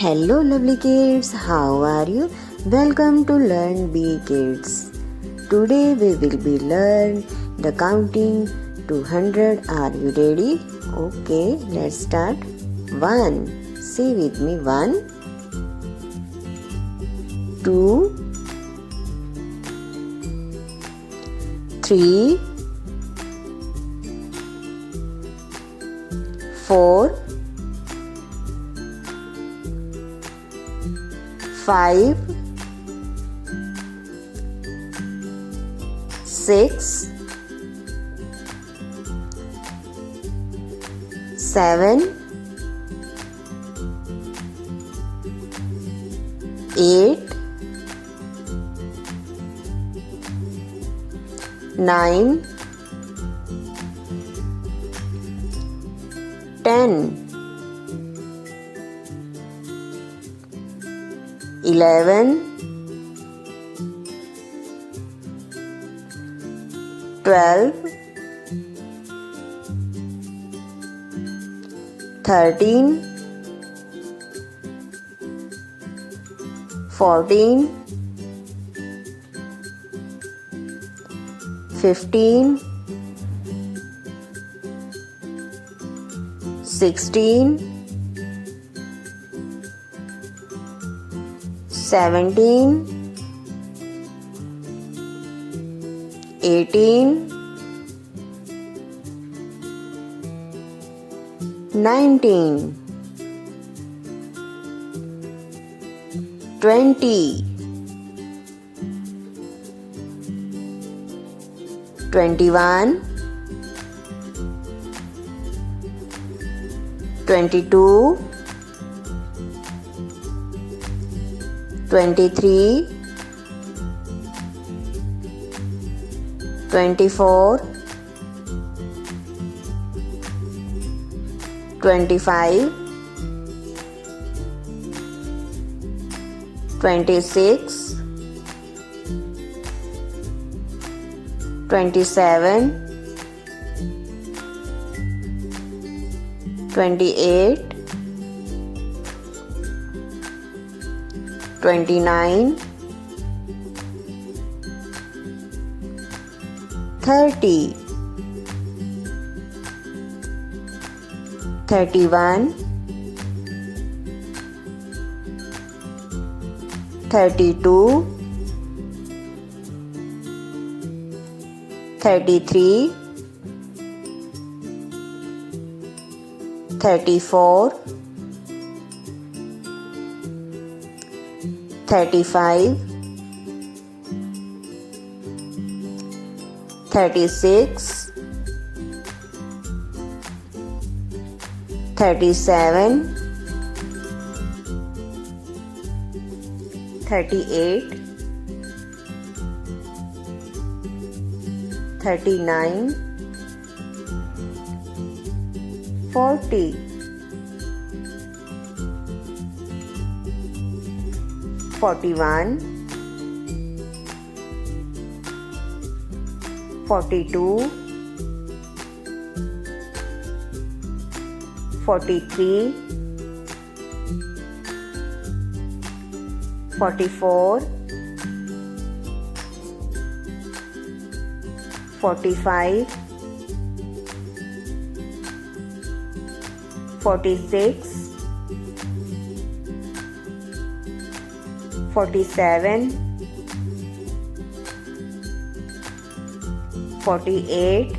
Hello lovely kids, how are you? Welcome to Learn Be Kids. Today we will be learn the counting to 100. Are you ready? Okay, let's start. 1. Say with me. 1, 2, 3, 4, 5, 6, 7, 8, 9, 10, 11, 12, 13, 14, 15, 16, 17, 18, 19, 20, 21, 22, 23, 24, 25, 26, 27, 28, 29, 30, 31, 32, 33, 34, 35, 36, 37, 38, 39, 40, 41, 42, 43, 44, 45, 46, 47, 48,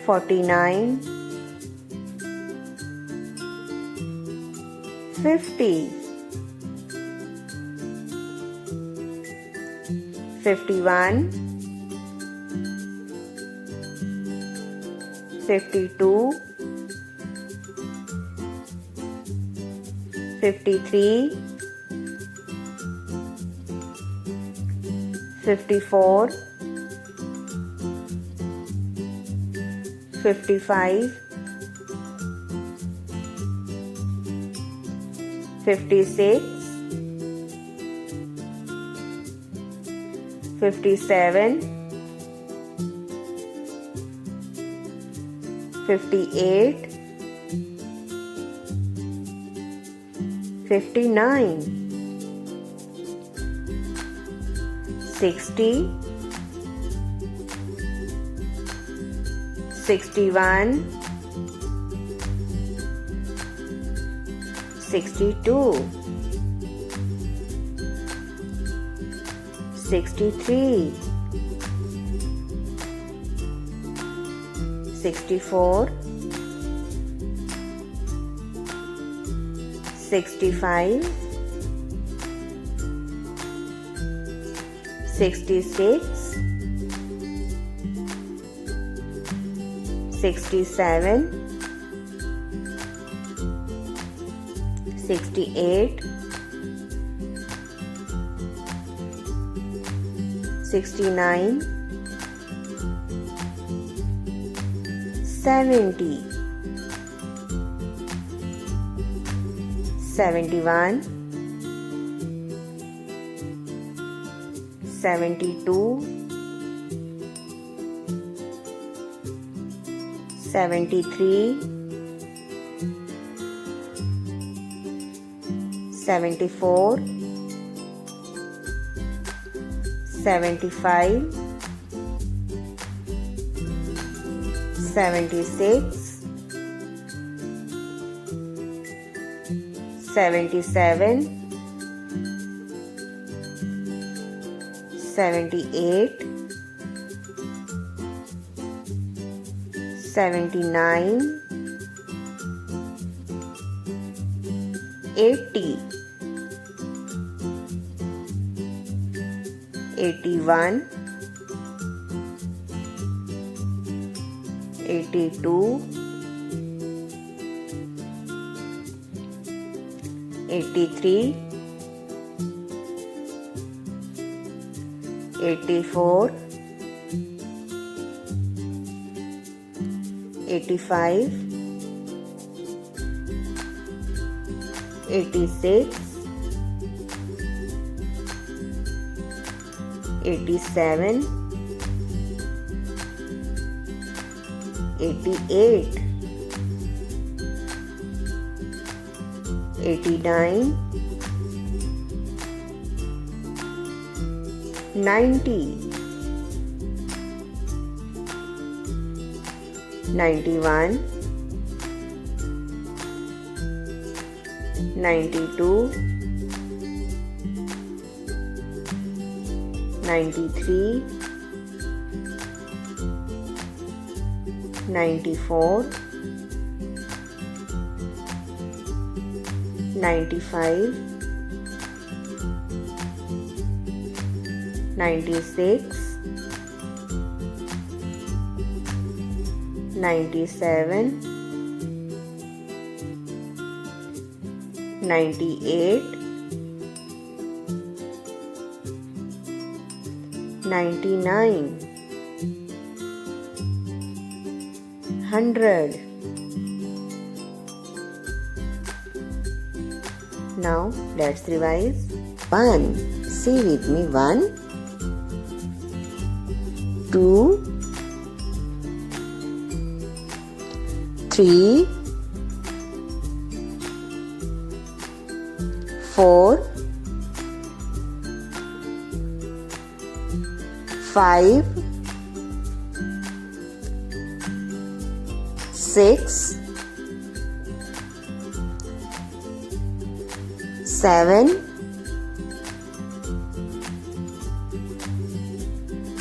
49, 50, 51, 52, 53, 54, 55, 56, 57, 58, 59, 60, 61, 62, 63, 64, 65, 66, 67, 68, 69, 70, 71, 72, 73, 74, 75, 76, 77, 78, 79, 80, 81, 82, 83, 84, 85, 86, 87, 88, 89, 90, 91, 92, 93, 94, 95, 96, 97, 98, 99, 100. Now let's revise. 1. Say with me. 1, 2, 3, 4, 5, 6, 7,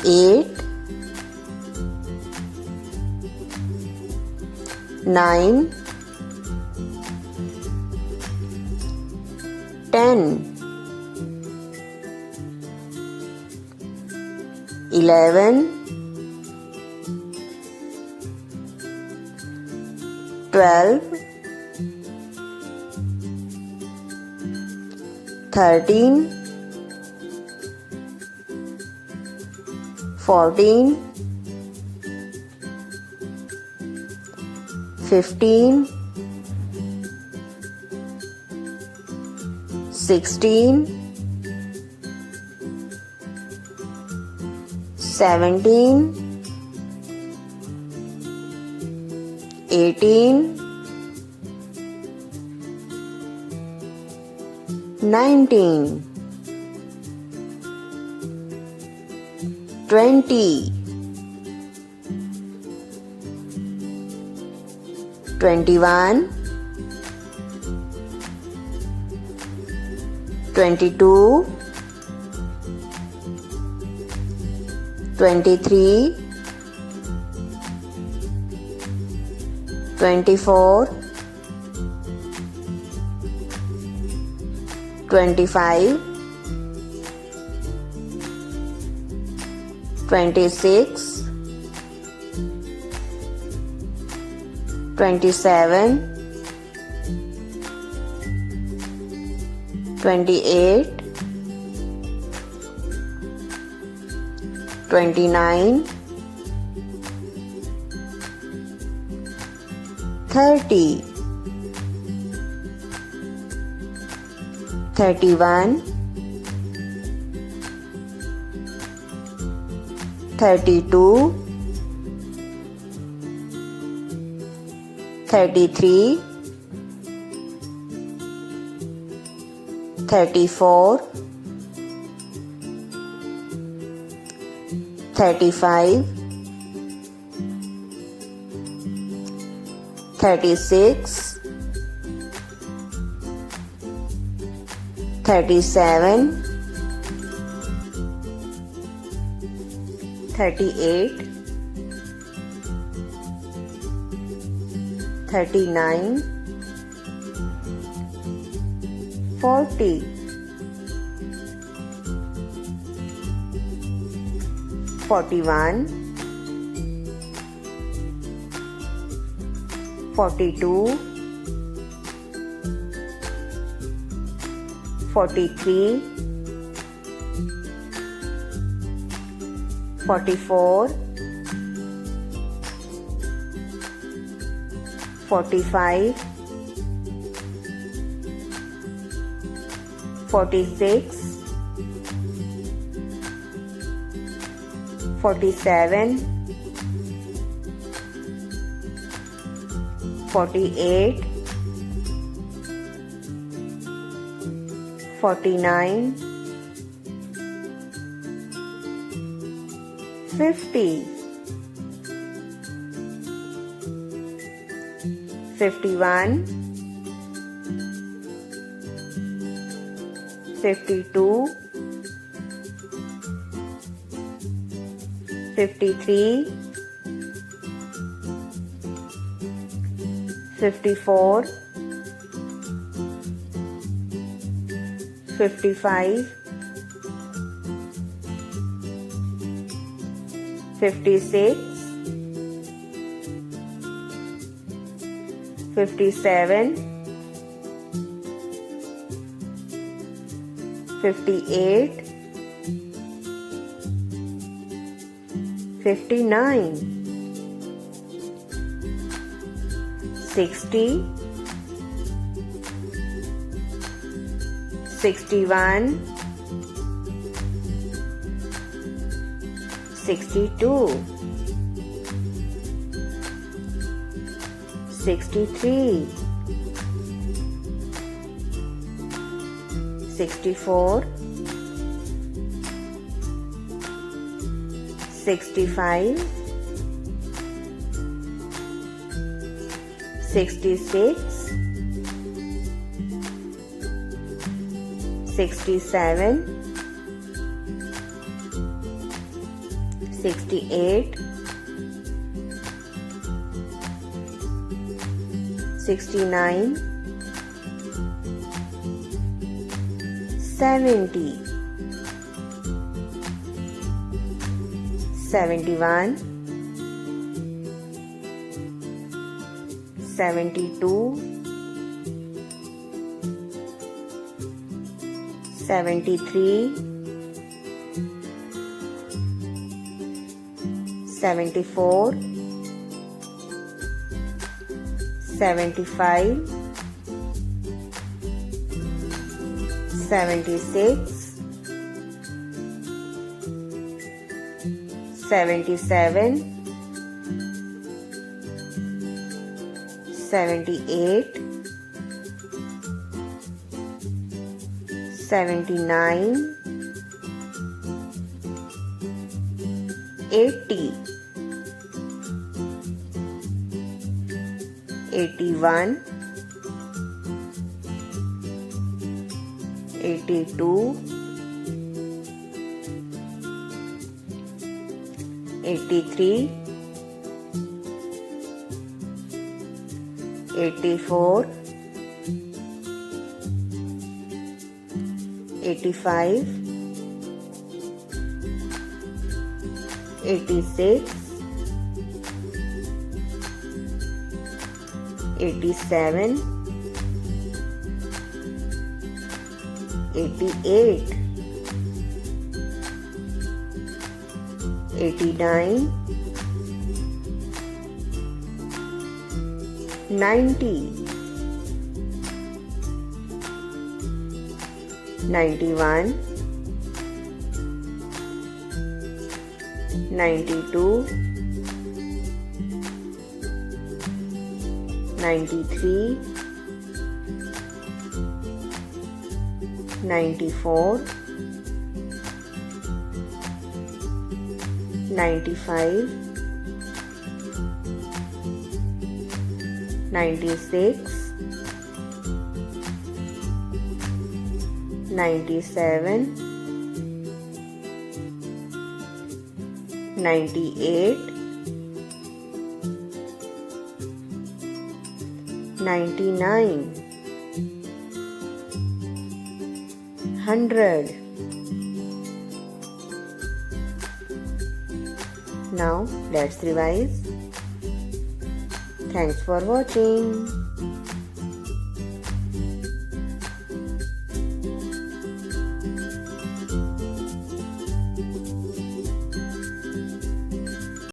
8, 9, 10, 11, 12, 13, 14, 15, 16, 17, 18, 19 20 21 22 23 24 25 26 27 28 29 30 31 32 33 34 35 36 37 38 39 40 41 42 43 44 45 46 47 48 49 50 51 52 53 54 55 56 57 58 59 60 61 62 63 64 65 66 67 68 69 70 71 72 73 74 75 76 77 78 79, 80, 81, 82, 83, 84, 85, 86, 87, 88, 89, 90, 91, 92, 93, 94, 95, 96, 97, 98, 99, 100. Now let's revise. Thanks for watching.